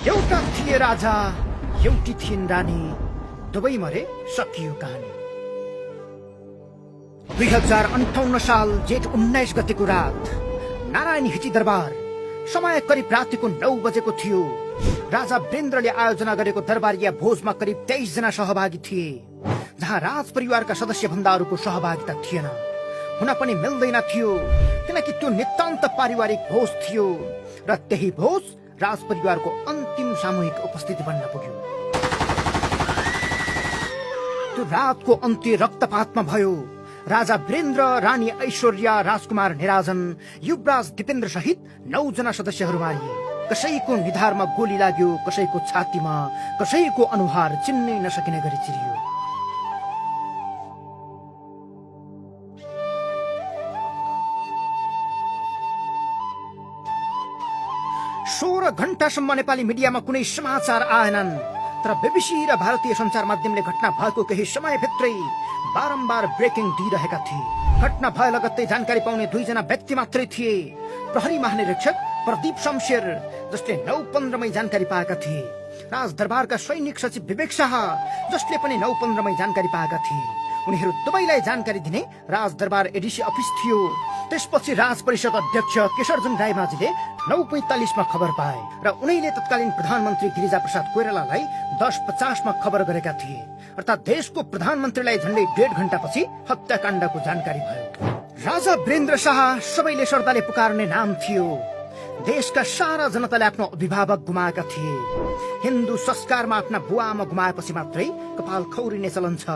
एउटा थिए राजा, एउटी थिइन् रानी, दुवै मरे सकियो कहानी। 2058 साल जेठ 19 गतेको रात नारायण हिची दरबार, समय करिब रातिको 9 बजेको थियो। राजा वीरेन्द्रले आयोजना गरेको दरबारिया भोजमा करिब 23 जना सहभागी थिए, जहाँ राज परिवारका सदस्य भन्दा अरूको सहभागिता थिएन, हुन पनि मिल्दैन थियो, किनकि त्यो नितान्त पारिवारिक भोज थियो र त्यही भोज राज परिवारको अन्तिम सामूहिक उपस्थिति बन्न पुग्यो। त्यो रातको अन्त्य रक्तपातमा भयो। राजा वीरेन्द्र, रानी ऐश्वर्या, राजकुमार निराजन, युवराज दीपेन्द्र सहित 9 जना सदस्यहरू मारिए। कसैको निधारमा गोली लाग्यो, कसैको छातीमा, कसैको अनुहार चिन्नै नसकिने गरी चिरियो। सोह्र घण्टासम्म नेपाली मिडियामा कुनै समाचार आएनन्, तर बीबीसी र भारतीय सञ्चार माध्यमले घटना भएको केही समयभित्रै बारम्बार ब्रेकिङ दिइरहेका थिए। घटना भए लगत्तै जानकारी पाउने 2 जना व्यक्ति मात्रै थिए। प्रहरी महानिरीक्षक प्रदीप शमशेर, जसले 9:15 मै जानकारी पाएका थिए, राजदरबारका सैनिक सचिव विवेक शाह, जसले पनि 9:15 मै जानकारी पाएका थिए। उनीहरू दुवैलाई जानकारी दिने राजदरबार एडिसी अफिस थियो। त्यसपछि राज परिषद अध्यक्ष केशरजन रायमाझीले 9:45 मा खबर पाए र उनीले तत्कालीन प्रधानमन्त्री गिरिजाप्रसाद कोइरालालाई 10:50 मा खबर गरेका थिए, अर्थात् देशको प्रधानमन्त्रीलाई झण्डै 1.5 घण्टापछि हत्याकाण्डको जानकारी भयो। राजा वीरेन्द्र शाह सबैले श्रद्धाले पुकार्ने नाम थियो। देशका सारा जनताले आफ्नो अभिभावक गुमाएका थिए। हिन्दू संस्कारमा आफ्ना बुवाआमा गुमाएपछि मात्रै कपाल खौरिने चलन छ।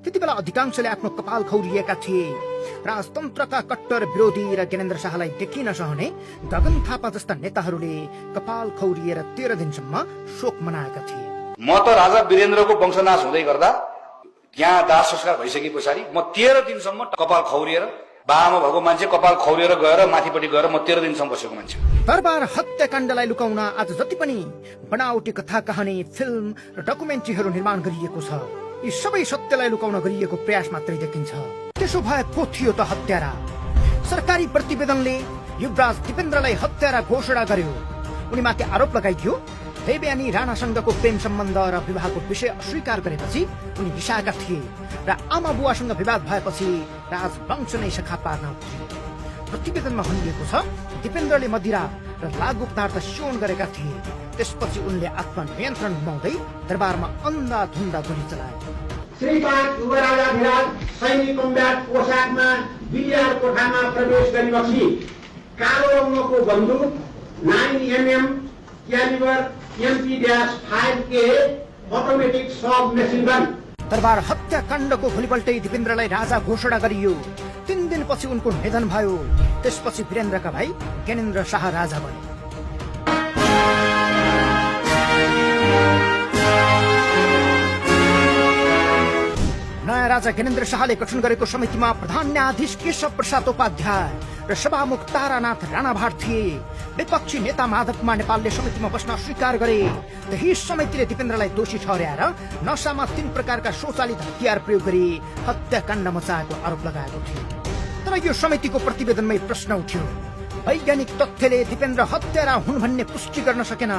त्यति बेला अधिकांशले आफ्नो कपाल खौरिएका थिए। राजतन्त्रका कट्टर विरोधी र ज्ञानेन्द्र शाहलाई देखिन नसहने गगन थापा जस्ता नेताहरूले कपाल खौरिएर 13 दिनसम्म शोक मनाएका थिए। म त राजा वीरेन्द्रको वंशनाश हुँदै गर्दा यहाँ दाह संस्कार भइसके पछाडि म 13 दिनसम्म कपाल खौरिएर, बाआमा भएको मान्छे कपाल खौरिएर गएर माथिपट्टि गएर म 13 दिनसम्म बसेको मान्छे। दरबार हत्याकाण्डलाई लुकाउन आज जति पनि बनावटी कथा कहानी, फिल्म र डकुमेन्ट्रीहरू निर्माण गरिएको छ, यी सबै सत्यलाई लुकाउन गरिएको प्रयास मात्रै देखिन्छ। त्यसो भए को थियो त हत्यारा? सरकारी प्रतिवेदनले युवराज दीपेन्द्रलाई हत्यारा घोषणा गर्यो। उनीमाथि आरोप लगाइदियो देवयानी राणासँगको प्रेम सम्बन्ध र विवाहको विषय अस्वीकार गरेपछि उनी रिसाएका थिए र आमा बुवासँग विवाद भएपछि राजवंश नै सखा पार्न उठ्यो। प्रतिवेदनमा भनिएको छ दीपेन्द्रले मदिरा र लागु पदार्थ सेवन गरेका थिए। त्यसपछि उनले आत्मनियन्त्रण गुमाउँदै दरबारमा अन्धाधुन्दा गोली चलाए। श्रीपाद युवराजाधिराज सैनिक कम्ब्याट पोसाकमा बिलियार कोठामा प्रवेश गरेपछि कालो रङको बन्दुक 9mm क्यालिबर MP-5K अटोमेटिक सब मेसिन गन। दरबार हत्याकाण्डको भोलिपल्टै दीपेन्द्रलाई राजा घोषणा गरियो। 3 दिनपछि उनको निधन भयो। त्यसपछि वीरेन्द्रका भाइ ज्ञानेन्द्र शाह राजा बने। नयाँ राजा ज्ञानेन्द्र शाहले गठन गरेको समितिमा प्रधान न्यायाधीश केशव प्रसाद उपाध्याय र सभामुख तारानाथ राणाभाट थिए। विपक्षी नेता माधव कुमार नेपालले समितिमा बस्न अस्वीकार गरे। त्यही समितिले दीपेन्द्रलाई दोषी ठहर्याएर नशामा 3 प्रकारका स्वचालित हतियार प्रयोग गरी हत्याकाण्ड मचाएको आरोप लगाएको थियो। तर यो समितिको प्रतिवेदनमै प्रश्न उठ्यो। वैज्ञानिक तथ्यले दीपेन्द्र हत्यारा हुन् भन्ने पुष्टि गर्न सकेन,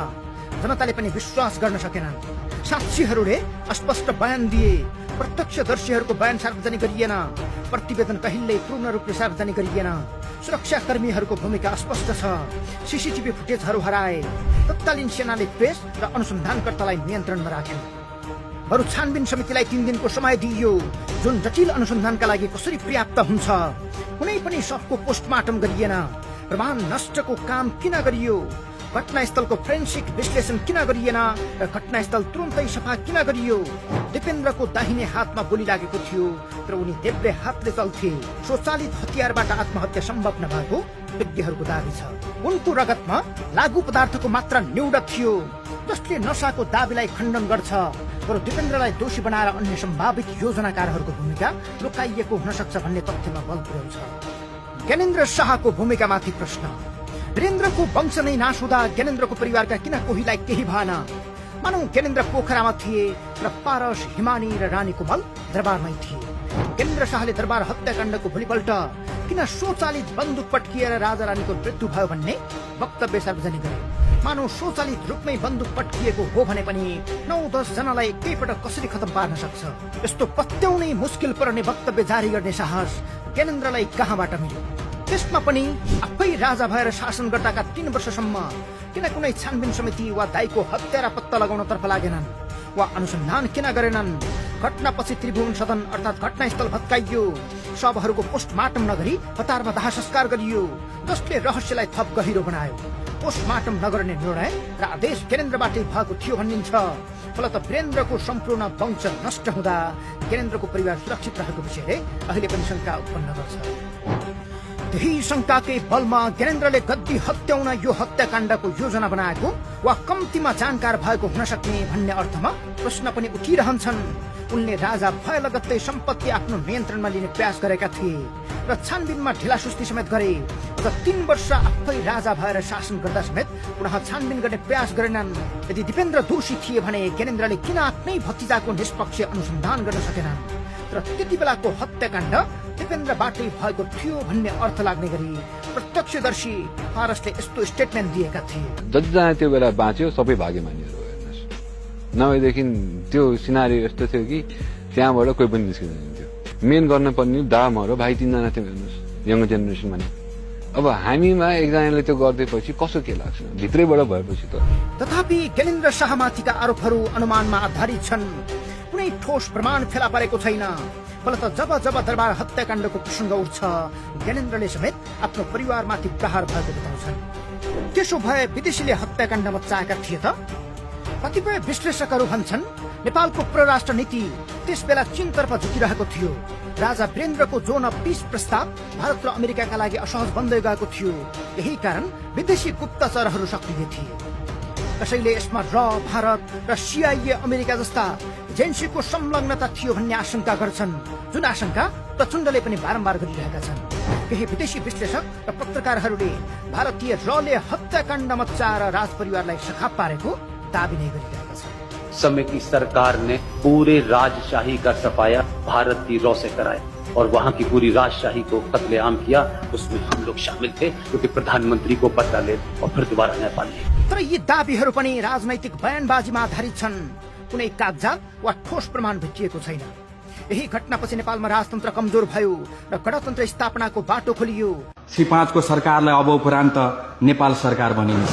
जनताले पनि विश्वास गर्न सकेनन्। साक्षीहरूले अस्पष्ट बयान दिए, प्रत्यक्षदर्शीहरूको बयान सार्वजनिक गरिएन, प्रतिवेदन कहिल्यै पूर्ण रूपले सार्वजनिक गरिएन। सुरक्षाकर्मीहरूको भूमिका अस्पष्ट छ, सीसीटीभी फुटेजहरू हराए। तत्कालीन सेनाले प्रेस र अनुसन्धानकर्तालाई नियन्त्रणमा राख्यो। बरु छानबिन समितिलाई 3 दिनको समय दिइयो, जुन जटिल अनुसन्धानका लागि कसरी पर्याप्त हुन्छ। कुनै पनि शवको पोस्टमार्टम गरिएन। प्रमाण नष्टको काम किन गरियो? घटनास्थलको फोरेन्सिक विश्लेषण किन गरिएन र घटनास्थल तुरुन्तै सफा किन गरियो? दीपेन्द्रको दाहिने हातमा गोली लागेको थियो, तर उनी देब्रे हातले चल्थे। स्वचालित हतियारबाट आत्महत्या सम्भव नभएको विज्ञहरूको दावी छ। उनको रगतमा लागु पदार्थको मात्रा न्यून थियो, जसले नशाको दावीलाई खण्डन गर्छ। तर दीपेन्द्रलाई दोषी बनाएर अन्य सम्भावित योजनाकारहरूको भूमिका लुकाइएको हुन सक्छ भन्ने तथ्यमा बल पुर्याउँछ। ज्ञानेन्द्र शाहको भूमिकामाथि प्रश्न। वीरेन्द्रको वंश नै नाश हुँदा ज्ञानेन्द्रको परिवारका किन कोहीलाई केही भएन? मानौ ज्ञानेन्द्र पोखरामा थिए र पारस, हिमानी र रानी कुमल दरबारमै थिए। ज्ञानेन्द्र शाहले दरबार हत्याकाण्डको भोलिपल्ट किन स्वचालित बन्दुक पट्किएर राजा रानीको मृत्यु भयो भन्ने वक्तव्य सार्वजनिक गरे। मानव स्वचालित रूपमै बन्दुक पट्किएको हो भने पनि 9-10 जनालाई एकैपटक कसरी खतम पार्न सक्छ? यस्तो पत्याउनै मुस्किल पर्ने वक्तव्य जारी गर्ने साहस ज्ञानेन्द्रलाई कहाँबाट मिल्यो? त्यसमा पनि आफै राजा भएर शासन गर्दाका 3 वर्षसम्म किन कुनै छानबिन समिति वा दाइको हत्यारा पत्ता लगाउनतर्फ लागेनन् वा अनुसन्धान किन गरेनन्? घटनापछि त्रिभुवन सदन अर्थात् घटनास्थल भत्काइयो, शवहरूको पोस्टमार्टम नगरी हतारमा दाह संस्कार गरियो, जसले रहस्यलाई थप गहिरो बनायो। पोस्टमार्टम नगर्ने निर्णय र आदेश ज्ञानेन्द्रबाटै भएको थियो भनिन्छ। फलत वीरेन्द्रको सम्पूर्ण वंश नष्ट हुँदा ज्ञानेन्द्रको परिवार सुरक्षित रहेको विषयले अहिले पनि शंका उत्पन्न गर्छ। त्यही शंकाकै बलमा ज्ञानेन्द्रले गद्दी हत्याउन यो हत्याकाण्डको योजना बनाएको वा कम्तीमा जानकार भएको हुन सक्ने भन्ने अर्थमा प्रश्न पनि उठिरहन्छन्। उनले राजा भए लगत्तै सम्पत्ति आफ्नो नियन्त्रणमा लिने प्रयास गरेका थिए र छानबिनमा ढिलासुस्ती समेत गरे। अझ 3 वर्ष आफै राजा भएर शासन गर्दा समेत पुनः छानबिन गर्ने प्रयास गरेनन्। यदि दिपेन्द्र दोषी थिए भने ज्ञानेन्द्रले किन आफ्नै भतिजाको निष्पक्ष अनुसन्धान गर्न सकेनन्? तर त्यति बेलाको हत्याकाण्ड दिपेन्द्रबाटै भएको थियो भन्ने अर्थ लाग्ने गरी प्रत्यक्षदर्शी फारसले यस्तो स्टेटमेन्ट दिएका थिए। जतिजना त्यो बेला बाँच्यो सबै भागे मानिहरू हो। हेर्नुहोस्, नभएदेखि त्यो सिनारी यस्तो थियो कि त्यहाँबाट कोही पनि निस्किँदैन थियो। मेन गर्न पर्ने दाम र भाइ 3 जना थियो। हेर्नुहोस्, यङ जेनेरेसन भने अब हामीमा एकजनाले त्यो गर्दैपछि कसो के लाग्छ भित्रैबाट भएपछि त। तथापि ज्ञानेन्द्र शाहमाथिका आरोपहरू अनुमानमा आधारित छन्। कुनै ठोस प्रमाण फेला परेको छैन। फलत जब जब दरबार हत्याकाण्डको प्रसङ्ग उठ्छ ज्ञानेन्द्रले समेत आफ्नो परिवारमाथि प्रहार भएको बताउँछन्। त्यसो भए विदेशीले हत्याकाण्ड मचाएका थिए त? कतिपय विश्लेषकहरू भन्छन् नेपालको परराष्ट्र नीति त्यस बेला चीनतर्फ झुकिरहेको थियो। राजा वीरेन्द्रको जोन पीस प्रस्ताव भारत र अमेरिकाका लागि असहज बन्दै गएको थियो। यही कारण विदेशी गुप्तचरहरू सक्रिय थिए। कसैले यसमा भारत र CIA अमेरिका जस्ता एजेन्सीको संलग्नता थियो भन्ने आशंका गर्छन्, जुन आशंका प्रचण्डले पनि बारम्बार गरिरहेका छन्। केही विदेशी विश्लेषक र पत्रकारहरूले भारतीय ले हत्याकाण्ड मचाएर राजपरिवारलाई सखाप पारेको दाबी नै गरिरहेका छन्। समय की सरकार ने पूरे राजशाही का सफाया भारत की से कराया और वहाँ की पूरी राजशाही को कत्लेआम किया। उसमें हम लोग शामिल थे, क्योंकि प्रधानमंत्री को पत्र ले और फिर दोबारा नेपाल लिए। तर यी दाबीहरू पनि राजनैतिक बयानबाजीमा आधारित छन्। कुनै कागजात वा ठोस प्रमाण भेटिएको छैन। यही घटनापछि नेपालमा राजतन्त्र कमजोर भयो र गणतन्त्र स्थापनाको बाटो खोलियो। श्री 5 को सरकारलाई अब उपरान्त नेपाल सरकार बनिन्छ।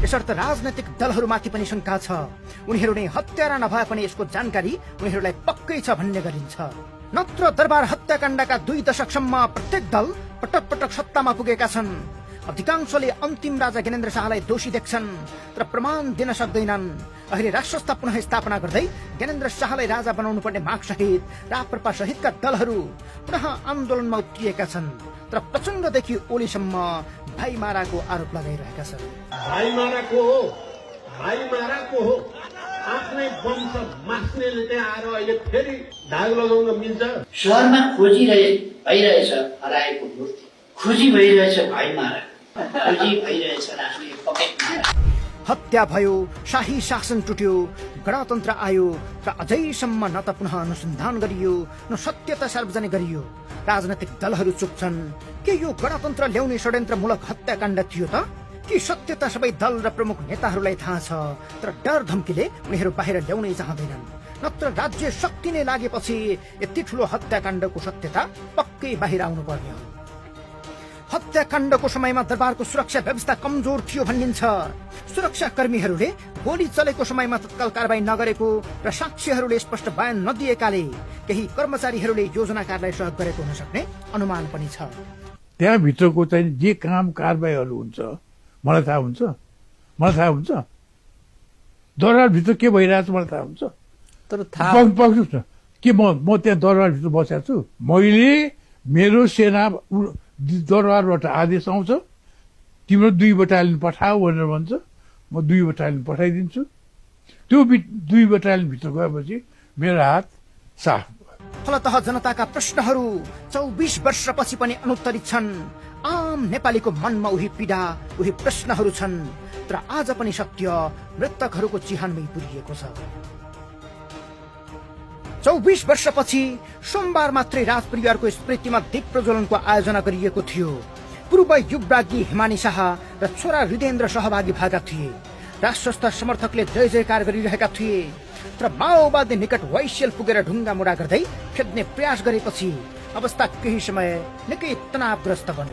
यसर्थ राजनैतिक दलहरूमाथि पनि शंका छ। उनीहरू नै हत्यारा नभए पनि यसको जानकारी उनीहरूलाई पक्कै छ भन्ने गरिन्छ। नत्र दरबार हत्याकाण्डका 2 दशकसम्म प्रत्येक दल पटक पटक सत्तामा पुगेका छन्। अधिकांशले अन्तिम राजा ज्ञानेन्द्र शाहलाई दोषी देख्छन् तर प्रमाण दिन सक्दैनन्। अहिले राष्ट्रसत्ता पुनः स्थापना गर्दै ज्ञानेन्द्र शाहलाई राजा बनाउनु पर्ने माग सहित राप्रपा सहितका दलहरू पुनः आन्दोलनमा उत्रिएका छन्। तर प्रचण्डदेखि ओलीसम्म भाइमाराको आरोप लगाइरहेका छन्। भाइमाराको हो आफ्नै वंश मास्नेले त्यहाँ आएर अहिले फेरि दाग लगाउन मिल्छ। शहरमा भइरहेछ हराएको मूर्ति, खोजी भइरहेछ भाइमारा, खोजी भइरहेछ राष्ट्रिय पकेटमारा। हत्या भयो, शाही शासन टुट्यो, गणतन्त्र आयो र अझैसम्म न त पुनः अनुसन्धान गरियो न सत्यता सार्वजनिक गरियो। राजनैतिक दलहरू चुप छन्। के यो गणतन्त्र ल्याउने षड्यन्त्रमूलक हत्याकाण्ड थियो त? कि सत्यता सबै दल र प्रमुख नेताहरूलाई थाहा छ तर डर धम्कीले उनीहरू बाहिर ल्याउनै चाहँदैनन्? नत्र राज्य शक्ति नै लागेपछि यति ठूलो हत्याकाण्डको सत्यता पक्कै बाहिर आउनु पर्ने हो। हत्याकाण्डको समयमा दरबारको सुरक्षा व्यवस्था कमजोर थियो भनिन्छ। सुरक्षा कर्मीहरूले गोली चलेको समयमा तत्काल कारबाही नगरेको र साक्षीहरूले स्पष्ट बयान नदिएकाले केही कर्मचारीहरूले योजनाकारलाई सहयोग गरेको हुन सक्ने अनुमान पनि छ। त्यहाँ भित्रको चाहिँ जे काम कारबाहीहरू हुन्छ मलाई थाहा हुन्छ। दरबारभित्र के भइरहेछ मलाई थाहा हुन्छ। तर के म त्यहाँ दरबारभित्र बसेको छु। मैले मेरो सेना दरबारबाट आदेश आउँछ, तिम्रो 2 बटालियन पठाऊ भनेर भन्छ, म 2 बटालियन पठाइदिन्छु। त्यो 2 बटालियन भित्र गएपछि मेरो हात साफ। फलतः जनताका प्रश्नहरू 24 वर्षपछि पनि अनुत्तरित छन्। आम नेपालीको मनमा उही पीडा, उही प्रश्नहरू छन्। तर आज पनि सत्य मृतकहरूको चिहानमै पुरिएको छ। 24 वर्षपछि सोमबार मात्रै राजपरिवारको स्मृतिमा दीप प्रज्वलनको आयोजना गरिएको थियो। पूर्व युवराज्ञी हिमानी शाह र छोरा हृदयेन्द्र सहभागी भएका थिए। राष्ट्रस्थ समर्थकले जय जयकार गरिरहेका थिए। तर माओवादी निकट वैसेल पुगेर ढुङ्गा मुडा गर्दै खेद्ने प्रयास गरेपछि अवस्था केही समय निकै तनावग्रस्त बन्यो।